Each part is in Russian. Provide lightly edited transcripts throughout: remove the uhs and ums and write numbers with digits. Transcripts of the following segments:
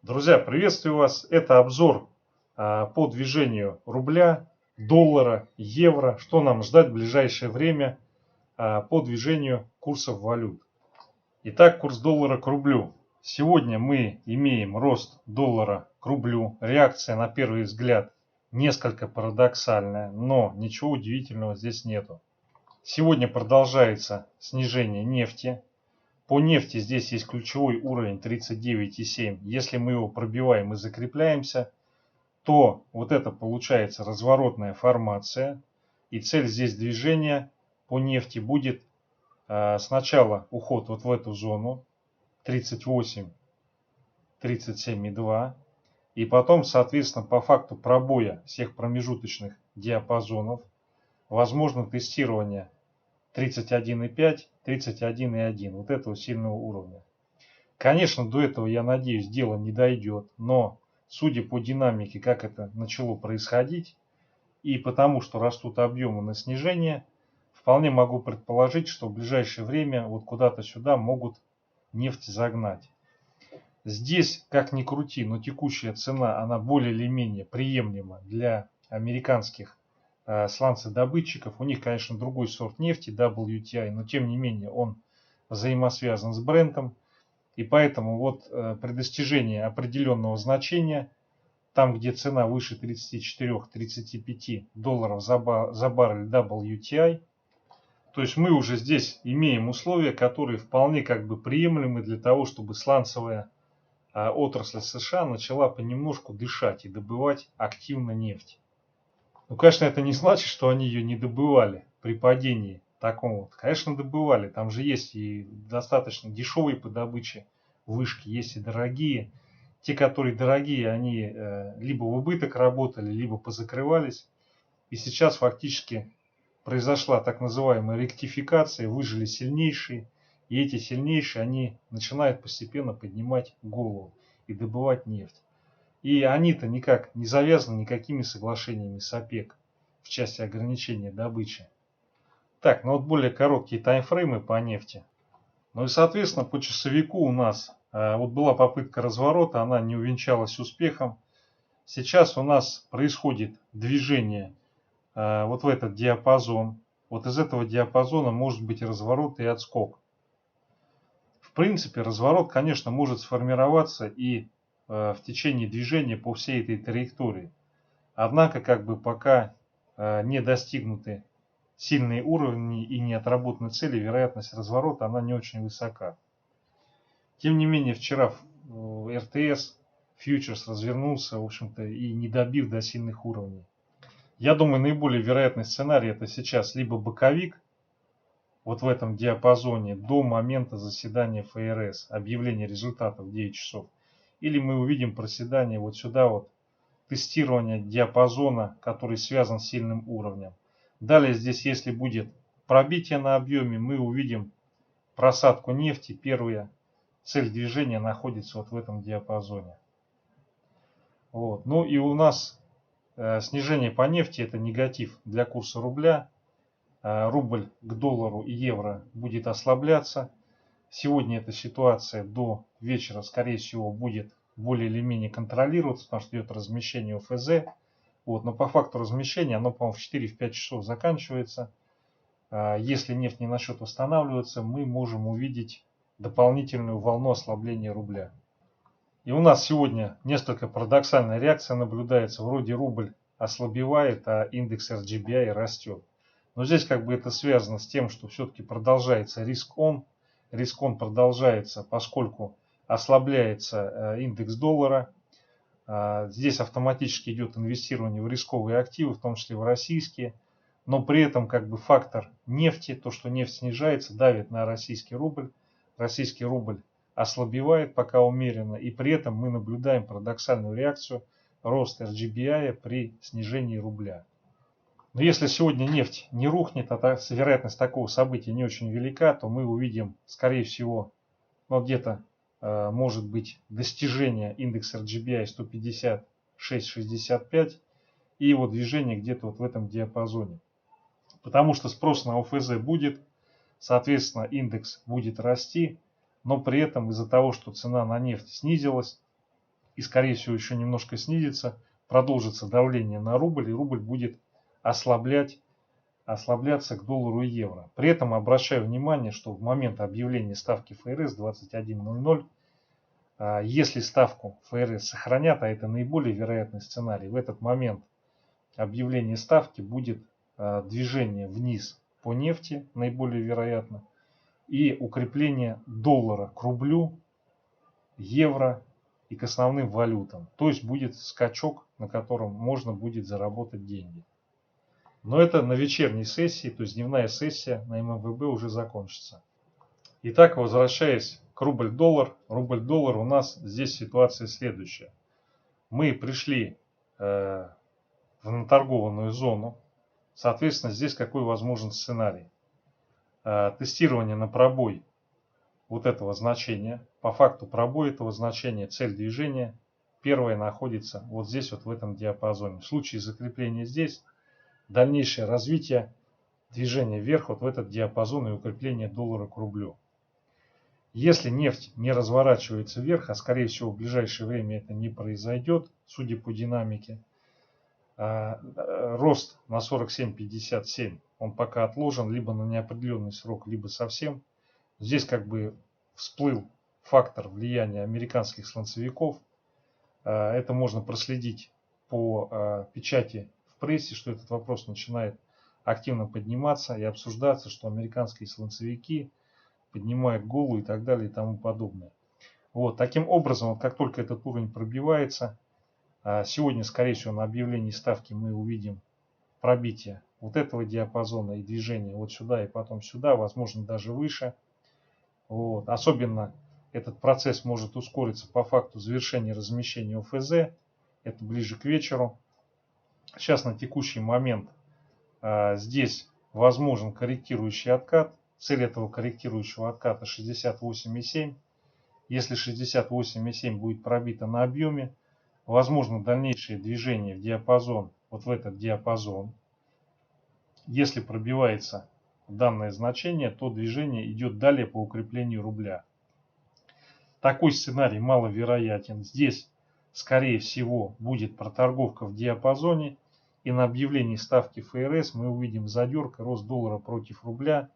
Друзья, приветствую вас. Это обзор по движению рубля, доллара, евро. Что нам ждать в ближайшее время по движению курсов валют. Итак, курс доллара к рублю. Сегодня мы имеем рост доллара к рублю. Реакция на первый взгляд несколько парадоксальная, но ничего удивительного здесь нету. Сегодня продолжается снижение нефти. По нефти здесь есть ключевой уровень 39,7. Если мы его пробиваем и закрепляемся, то вот это получается разворотная формация. И цель здесь движения по нефти будет сначала уход вот в эту зону 38, 37,2. И потом, соответственно, по факту пробоя всех промежуточных диапазонов, возможно тестирование 31,5, 31,1. Вот этого сильного уровня. Конечно, до этого, я надеюсь, дело не дойдет, но судя по динамике, как это начало происходить, и потому что растут объемы на снижение, вполне могу предположить, что в ближайшее время вот куда-то сюда могут нефть загнать. Здесь, как ни крути, но текущая цена, она более или менее приемлема для американских сланцедобытчиков. У них, конечно, другой сорт нефти, WTI, но тем не менее он взаимосвязан с брендом. И поэтому вот при достижении определенного значения, там где цена выше 34-35 долларов за баррель WTI, то есть мы уже здесь имеем условия, которые вполне как бы приемлемы для того, чтобы сланцевая отрасль США начала понемножку дышать и добывать активно нефть. Ну, конечно, это не значит, что они ее не добывали при падении таком вот. Конечно, добывали. Там же есть и достаточно дешевые по добыче вышки, есть и дорогие. Те, которые дорогие, они либо в убыток работали, либо позакрывались. И сейчас фактически произошла так называемая ректификация, выжили сильнейшие. И эти сильнейшие, они начинают постепенно поднимать голову и добывать нефть. И они-то никак не завязаны никакими соглашениями с ОПЕК в части ограничения добычи. Так, ну вот более короткие таймфреймы по нефти. Ну и соответственно по часовику у нас вот была попытка разворота, она не увенчалась успехом. Сейчас у нас происходит движение вот в этот диапазон. Вот из этого диапазона может быть разворот и отскок. В принципе, разворот, конечно, может сформироваться и в течение движения по всей этой траектории. Однако, как бы пока не достигнуты сильные уровни и не отработаны цели, вероятность разворота она не очень высока. Тем не менее, вчера РТС фьючерс развернулся, в общем-то, и не добив до сильных уровней. Я думаю, наиболее вероятный сценарий это сейчас либо боковик, вот в этом диапазоне до момента заседания ФРС, объявления результатов в 9 часов, или мы увидим проседание вот сюда вот, тестирование диапазона, который связан с сильным уровнем. Далее здесь, если будет пробитие на объеме, мы увидим просадку нефти. Первая цель движения находится вот в этом диапазоне. Вот. Ну и у нас снижение по нефти это негатив для курса рубля. Рубль к доллару и евро будет ослабляться. Сегодня эта ситуация до вечера, скорее всего, будет более или менее контролироваться, потому что идет размещение ОФЗ. Вот, но по факту размещения оно, по-моему, в 4-5 часов заканчивается. Если нефть не начнет восстанавливаться, мы можем увидеть дополнительную волну ослабления рубля. И у нас сегодня несколько парадоксальная реакция наблюдается. Вроде рубль ослабевает, а индекс RGBI растет. Но здесь как бы это связано с тем, что все-таки продолжается риск-он. Риск-он продолжается, поскольку ослабляется индекс доллара. Здесь автоматически идет инвестирование в рисковые активы, в том числе в российские. Но при этом как бы фактор нефти, то, что нефть снижается, давит на российский рубль. Российский рубль ослабевает пока умеренно. И при этом мы наблюдаем парадоксальную реакцию роста RGBI при снижении рубля. Но если сегодня нефть не рухнет, а вероятность такого события не очень велика, то мы увидим, скорее всего, ну, где-то может быть достижение индекса RGBI 156-65 и его движение где-то вот в этом диапазоне. Потому что спрос на ОФЗ будет, соответственно, индекс будет расти, но при этом из-за того, что цена на нефть снизилась, и скорее всего еще немножко снизится, продолжится давление на рубль, и рубль будет ослабляться к доллару и евро. При этом обращаю внимание, что в момент объявления ставки ФРС 21:00, если ставку ФРС сохранят, а это наиболее вероятный сценарий, в этот момент объявления ставки будет движение вниз по нефти, наиболее вероятно, и укрепление доллара к рублю, евро и к основным валютам. То есть будет скачок, на котором можно будет заработать деньги. Но это на вечерней сессии, то есть дневная сессия на ММВБ уже закончится. Итак, возвращаясь к рубль-доллар. Рубль-доллар, у нас здесь ситуация следующая. Мы пришли в наторгованную зону. Соответственно, здесь какой возможен сценарий? Тестирование на пробой вот этого значения. По факту пробой этого значения, цель движения, первая находится вот здесь, вот в этом диапазоне. В случае закрепления здесь, дальнейшее развитие движения вверх вот в этот диапазон и укрепление доллара к рублю. Если нефть не разворачивается вверх, а скорее всего в ближайшее время это не произойдет, судя по динамике, рост на 47.57 он пока отложен либо на неопределенный срок, либо совсем. Здесь как бы всплыл фактор влияния американских сланцевиков. Это можно проследить по печати в прессе, что этот вопрос начинает активно подниматься и обсуждаться, что американские сланцевики поднимают голову и так далее и тому подобное. Вот, таким образом, вот как только этот уровень пробивается, сегодня, скорее всего, на объявлении ставки мы увидим пробитие вот этого диапазона и движение вот сюда и потом сюда, возможно даже выше. Вот. Особенно этот процесс может ускориться по факту завершения размещения ОФЗ. Это ближе к вечеру. Сейчас на текущий момент здесь возможен корректирующий откат. Цель этого корректирующего отката 68,7. Если 68,7 будет пробито на объеме, возможно дальнейшее движение в диапазон, вот в этот диапазон. Если пробивается данное значение, то движение идет далее по укреплению рубля. Такой сценарий маловероятен. Здесь, скорее всего, будет проторговка в диапазоне. И на объявлении ставки ФРС мы увидим задерг и рост доллара против рубля.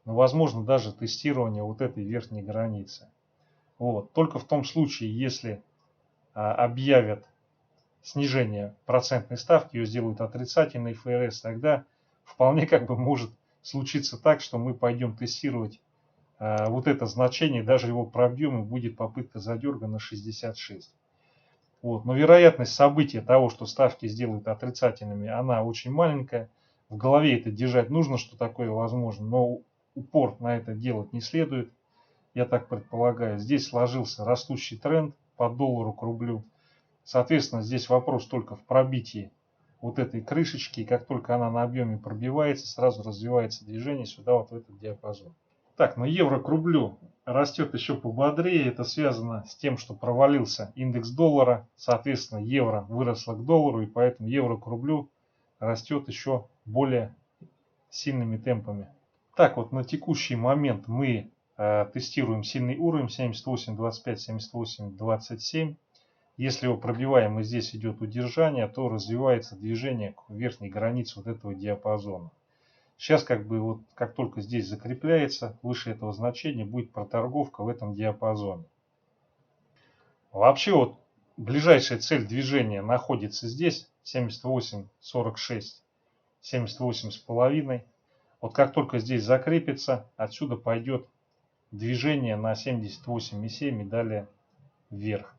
Но возможно даже тестирование вот этой верхней границы. Вот. Только в том случае, если объявят снижение процентной ставки, ее сделают отрицательной ФРС, тогда вполне как бы может случиться так, что мы пойдем тестировать вот это значение, даже его пробьем и будет попытка задерга на 66. Вот. Но вероятность события того, что ставки сделают отрицательными, она очень маленькая. В голове это держать нужно, что такое возможно, но упор на это делать не следует. Я так предполагаю. Здесь сложился растущий тренд по доллару к рублю. Соответственно, здесь вопрос только в пробитии вот этой крышечки. И как только она на объеме пробивается, сразу развивается движение сюда, вот в этот диапазон. Так, но евро к рублю растет еще пободрее. Это связано с тем, что провалился индекс доллара. Соответственно, евро выросло к доллару, и поэтому евро к рублю растет еще более сильными темпами. Так вот, на текущий момент мы тестируем сильный уровень 78.25, 78.27. Если его пробиваем и здесь идет удержание, то развивается движение к верхней границе вот этого диапазона. Сейчас как бы вот как только здесь закрепляется, выше этого значения будет проторговка в этом диапазоне. Вообще вот ближайшая цель движения находится здесь 78.46, 78,5. Вот как только здесь закрепится, отсюда пойдет движение на 78,7 и далее вверх.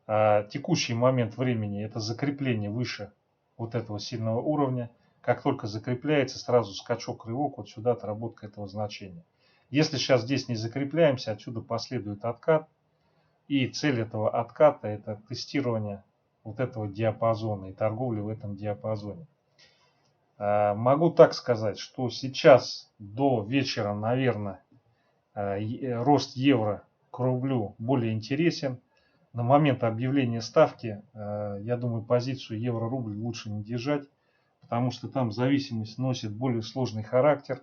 Текущий момент времени это закрепление выше вот этого сильного уровня. Как только закрепляется, сразу скачок, рывок вот сюда, отработка этого значения. Если сейчас здесь не закрепляемся, отсюда последует откат. И цель этого отката это тестирование вот этого диапазона и торговля в этом диапазоне. Могу так сказать, что сейчас до вечера, наверное, рост евро к рублю более интересен. На момент объявления ставки, я думаю, позицию евро-рубль лучше не держать, потому что там зависимость носит более сложный характер.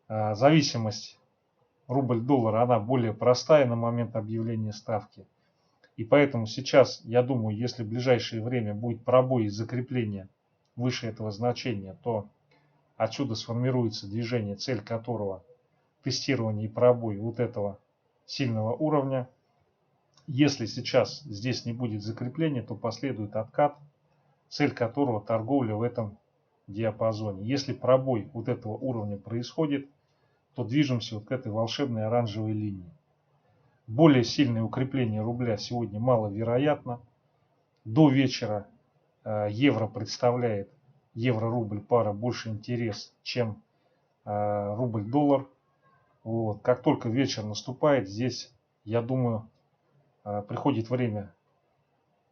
Зависимость рубль-доллар, она более простая на момент объявления ставки. И поэтому сейчас, я думаю, если в ближайшее время будет пробой и закрепление выше этого значения, то отсюда сформируется движение, цель которого тестирование и пробой вот этого сильного уровня. Если сейчас здесь не будет закрепления, то последует откат, цель которого торговля в этом диапазоне. Если пробой вот этого уровня происходит, то движемся вот к этой волшебной оранжевой линии. Более сильное укрепление рубля сегодня маловероятно. До вечера евро представляет, евро-рубль пара, больше интерес, чем рубль-доллар. Вот. Как только вечер наступает, здесь, я думаю, приходит время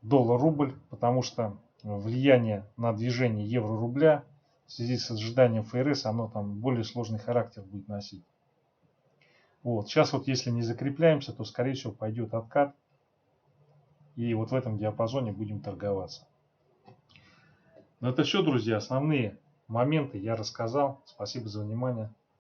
доллар-рубль, потому что влияние на движение евро-рубля в связи с ожиданием ФРС, оно там более сложный характер будет носить. Вот. Сейчас вот если не закрепляемся, то скорее всего пойдет откат. И вот в этом диапазоне будем торговаться. Ну это все, друзья. Основные моменты я рассказал. Спасибо за внимание.